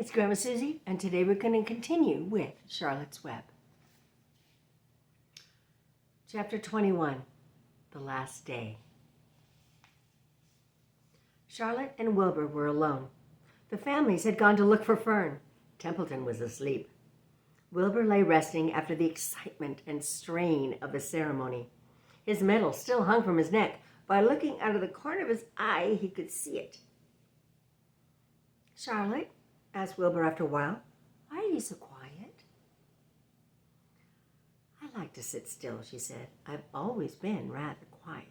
it's Gramma Susie, and today we're going to continue with Charlotte's Web. Chapter 21, The Last Day. Charlotte and Wilbur were alone. The families had gone to look for Fern. Templeton was asleep. Wilbur lay resting after the excitement and strain of the ceremony. His medal still hung from his neck. By looking out of the corner of his eye, he could see it. "Charlotte," asked Wilbur after a while, "why are you so quiet?" "I like to sit still," she said. "I've always been rather quiet."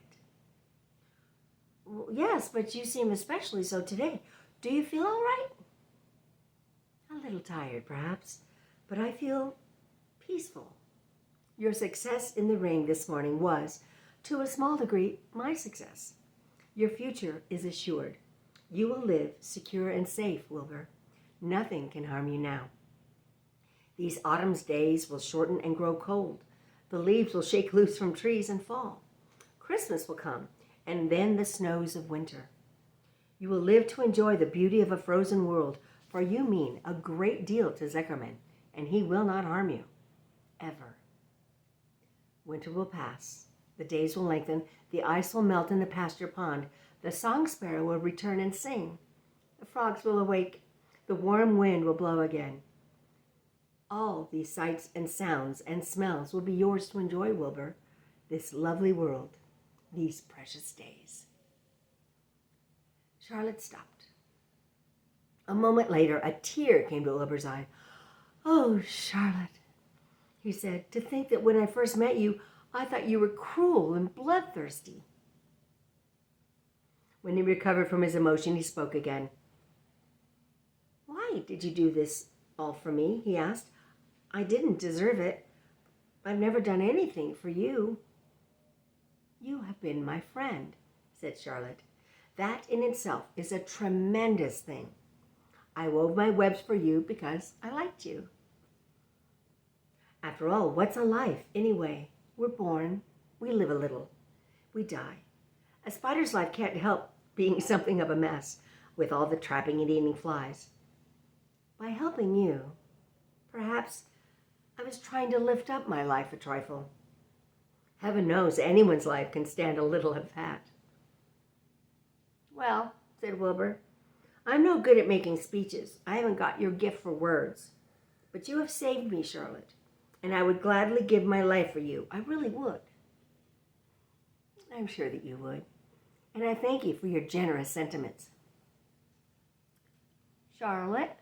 "Well, yes, but you seem especially so today. Do you feel all right?" "A little tired, perhaps, but I feel peaceful. Your success in the ring this morning was, to a small degree, my success. Your future is assured. You will live secure and safe, Wilbur. Nothing can harm you now. These autumn's days will shorten and grow cold. The leaves will shake loose from trees and fall. Christmas will come, and then the snows of winter. You will live to enjoy the beauty of a frozen world, for you mean a great deal to Zeckerman, and he will not harm you. Ever. Winter will pass. The days will lengthen. The ice will melt in the pasture pond. The song sparrow will return and sing. The frogs will awake. The warm wind will blow again. All these sights and sounds and smells will be yours to enjoy, Wilbur. This lovely world. These precious days." Charlotte stopped. A moment later, a tear came to Wilbur's eye. "Oh, Charlotte," he said, "to think that when I first met you, I thought you were cruel and bloodthirsty." When he recovered from his emotion, he spoke again. "Why did you do this all for me?" he asked. "I didn't deserve it. I've never done anything for you." "You have been my friend," said Charlotte. "That in itself is a tremendous thing. I wove my webs for you because I liked you. After all, what's a life anyway? We're born, we live a little, we die. A spider's life can't help being something of a mess, with all the trapping and eating flies. By helping you, perhaps I was trying to lift up my life a trifle. Heaven knows anyone's life can stand a little of that." "Well," said Wilbur, "I'm no good at making speeches. I haven't got your gift for words. But you have saved me, Charlotte, and I would gladly give my life for you. I really would." "I'm sure that you would, and I thank you for your generous sentiments." "Charlotte,"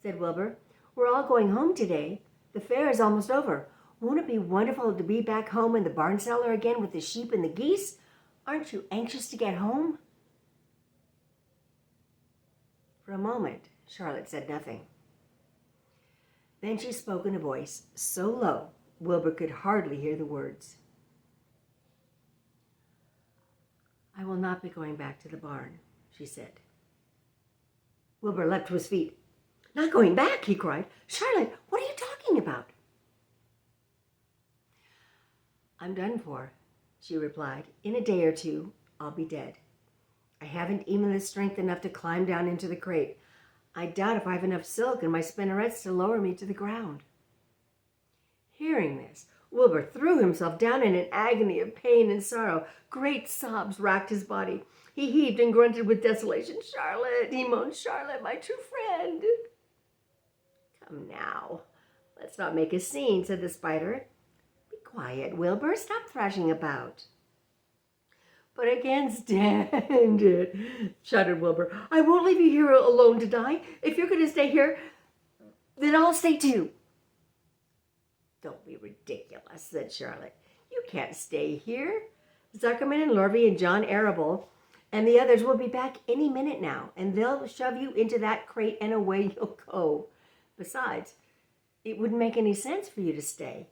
said Wilbur, "we're all going home today. The fair is almost over. Won't it be wonderful to be back home in the barn cellar again with the sheep and the geese? Aren't you anxious to get home?" For a moment, Charlotte said nothing. Then she spoke in a voice so low, Wilbur could hardly hear the words. "I will not be going back to the barn," she said. Wilbur leapt to his feet. "Not going back?" he cried. "Charlotte, what are you talking about?" "I'm done for," she replied. "In a day or two, I'll be dead. I haven't even the strength enough to climb down into the crate. I doubt if I have enough silk in my spinnerets to lower me to the ground." Hearing this, Wilbur threw himself down in an agony of pain and sorrow. Great sobs racked his body. He heaved and grunted with desolation. "Charlotte," he moaned, "Charlotte, my true friend." "Come now, let's not make a scene," said the spider. "Be quiet, Wilbur. Stop thrashing about." "But I can't stand it," shuddered Wilbur. "I won't leave you here alone to die. If you're going to stay here, then I'll stay too." "Don't be ridiculous," said Charlotte. "You can't stay here. Zuckerman and Lorvy and John Arable and the others will be back any minute now, and they'll shove you into that crate and away you'll go. Besides, it wouldn't make any sense for you to stay.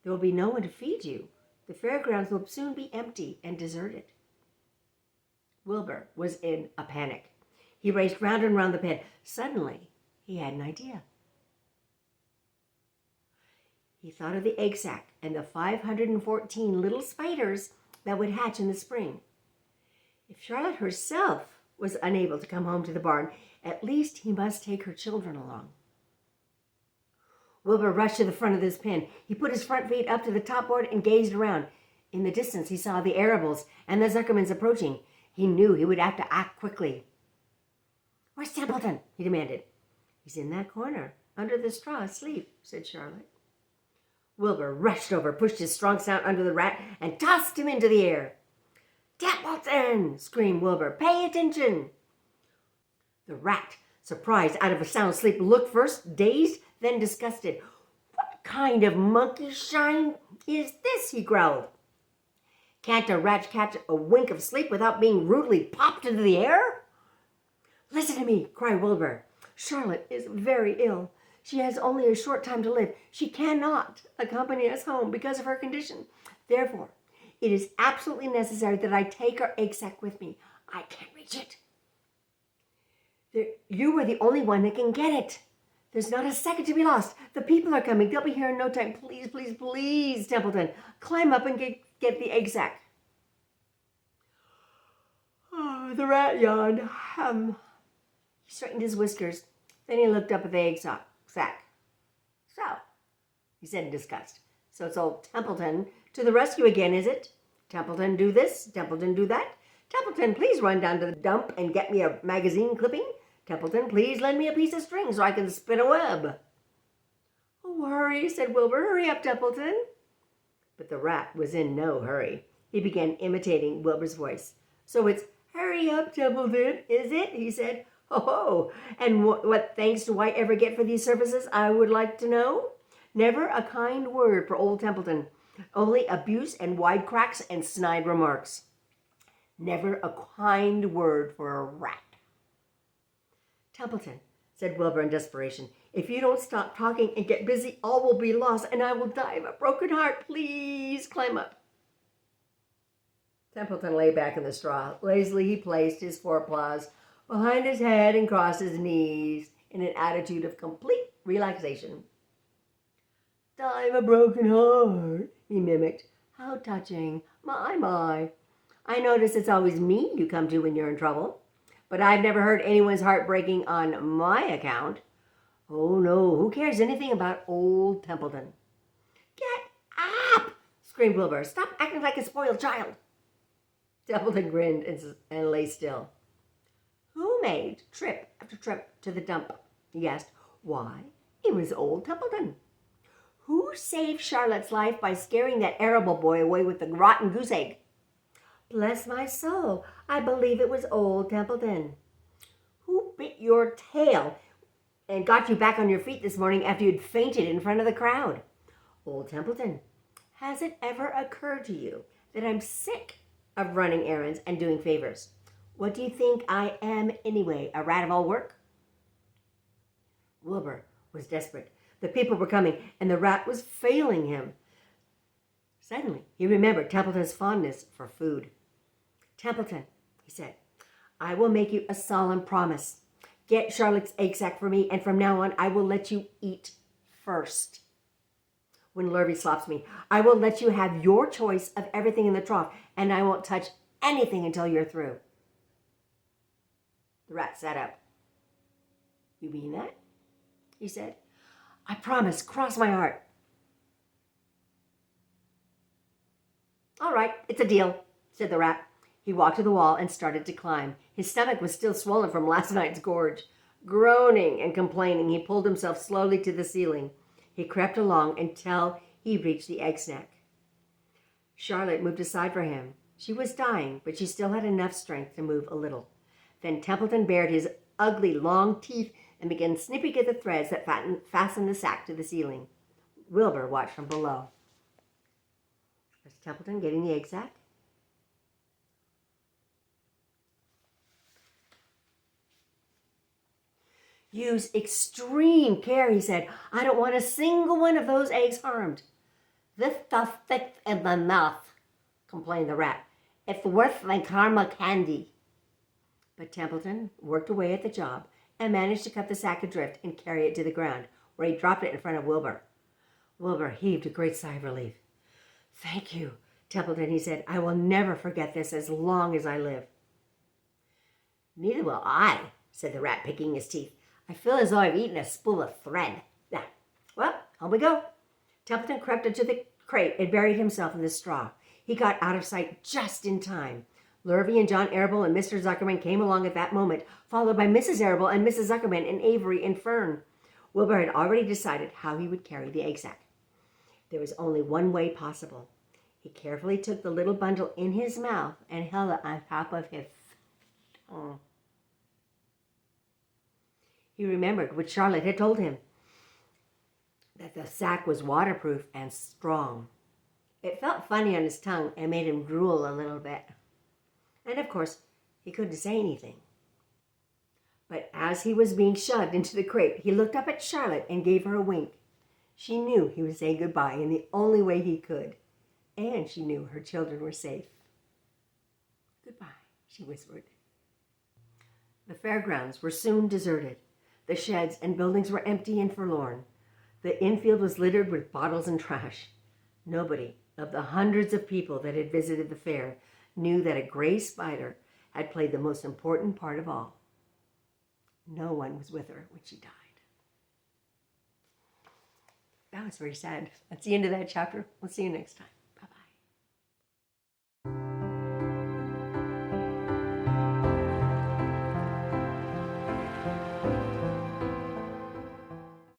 There will be no one to feed you. The fairgrounds will soon be empty and deserted." Wilbur was in a panic. He raced round and round the pen. Suddenly, he had an idea. He thought of the egg sack and the 514 little spiders that would hatch in the spring. If Charlotte herself was unable to come home to the barn, at least he must take her children along. Wilbur rushed to the front of this pen. He put his front feet up to the top board and gazed around. In the distance, he saw the Arables and the Zuckermans approaching. He knew he would have to act quickly. "Where's Templeton?" he demanded. "He's in that corner, under the straw, asleep," said Charlotte. Wilbur rushed over, pushed his strong snout under the rat, and tossed him into the air. "Templeton!" screamed Wilbur. "Pay attention!" The rat, surprised out of a sound sleep, looked first dazed, then disgusted. "What kind of monkey shine is this?" he growled. "Can't a rat catch a wink of sleep without being rudely popped into the air?" "Listen to me," cried Wilbur. "Charlotte is very ill. She has only a short time to live. She cannot accompany us home because of her condition. Therefore, it is absolutely necessary that I take her egg sac with me. I can't reach it." "You are the only one that can get it. There's not a second to be lost. The people are coming. They'll be here in no time. Please, please, please, Templeton, climb up and get the egg sac." Oh, the rat yawned. He straightened his whiskers. Then he looked up at the egg sac. "So," he said in disgust, "so it's old Templeton to the rescue again, is it? Templeton do this, Templeton do that. Templeton, please run down to the dump and get me a magazine clipping. Templeton, please lend me a piece of string so I can spin a web." "Oh, hurry," said Wilbur. "Hurry up, Templeton." But the rat was in no hurry. He began imitating Wilbur's voice. "So it's 'Hurry up, Templeton,' is it?" he said. "Oh, and what thanks do I ever get for these services, I would like to know? Never a kind word for old Templeton. Only abuse and wide cracks and snide remarks. Never a kind word for a rat." "Templeton," said Wilbur in desperation, "if you don't stop talking and get busy, all will be lost, and I will die of a broken heart. Please climb up." Templeton lay back in the straw. Lazily he placed his forepaws behind his head and crossed his knees in an attitude of complete relaxation. "Die of a broken heart," he mimicked. "How touching. My. I notice it's always me you come to when you're in trouble. But I've never heard anyone's heart breaking on my account. Oh, no, who cares anything about old Templeton?" "Get up!" screamed Wilbur. "Stop acting like a spoiled child." Templeton grinned and lay still. "Who made trip after trip to the dump?" he asked. "Why, it was old Templeton." "Who saved Charlotte's life by scaring that Arable boy away with the rotten goose egg?" "Bless my soul, I believe it was old Templeton." "Who bit your tail and got you back on your feet this morning after you'd fainted in front of the crowd?" "Old Templeton." "Has it ever occurred to you that I'm sick of running errands and doing favors? What do you think I am anyway, a rat of all work?" Wilbur was desperate. The people were coming, and the rat was failing him. Suddenly, he remembered Templeton's fondness for food. "Templeton," he said, "I will make you a solemn promise. Get Charlotte's egg sac for me, and from now on, I will let you eat first. When Lurvy slops me, I will let you have your choice of everything in the trough, and I won't touch anything until you're through." The rat sat up. "You mean that?" he said. "I promise, cross my heart." "All right, it's a deal," said the rat. He walked to the wall and started to climb. His stomach was still swollen from last night's gorge. Groaning and complaining, he pulled himself slowly to the ceiling. He crept along until he reached the egg sac. Charlotte moved aside for him. She was dying, but she still had enough strength to move a little. Then Templeton bared his ugly long teeth and began snipping at the threads that fastened the sack to the ceiling. Wilbur watched from below. Was Templeton getting the egg sac? "Use extreme care," he said. "I don't want a single one of those eggs harmed." "This stuff sticks in the mouth," complained the rat. "It's worse than caramel candy." But Templeton worked away at the job and managed to cut the sack adrift and carry it to the ground, where he dropped it in front of Wilbur. Wilbur heaved a great sigh of relief. "Thank you, Templeton," he said. "I will never forget this as long as I live." Neither will I, said the rat, picking his teeth. I feel as though I've eaten a spool of thread. Now, well, on we go. Templeton crept into the crate and buried himself in the straw. He got out of sight just in time. Lurvy and John Arable and Mr. Zuckerman came along at that moment, followed by Mrs. Arable and Mrs. Zuckerman and Avery and Fern. Wilbur had already decided how he would carry the egg sack. There was only one way possible. He carefully took the little bundle in his mouth and held it on top of his tongue. He remembered what Charlotte had told him, that the sack was waterproof and strong. It felt funny on his tongue and made him drool a little bit. And of course, he couldn't say anything. But as he was being shoved into the crate, he looked up at Charlotte and gave her a wink. She knew he was saying goodbye in the only way he could. And she knew her children were safe. Goodbye, she whispered. The fairgrounds were soon deserted. The sheds and buildings were empty and forlorn. The infield was littered with bottles and trash. Nobody of the hundreds of people that had visited the fair knew that a gray spider had played the most important part of all. No one was with her when she died. That was very sad. That's the end of that chapter. We'll see you next time.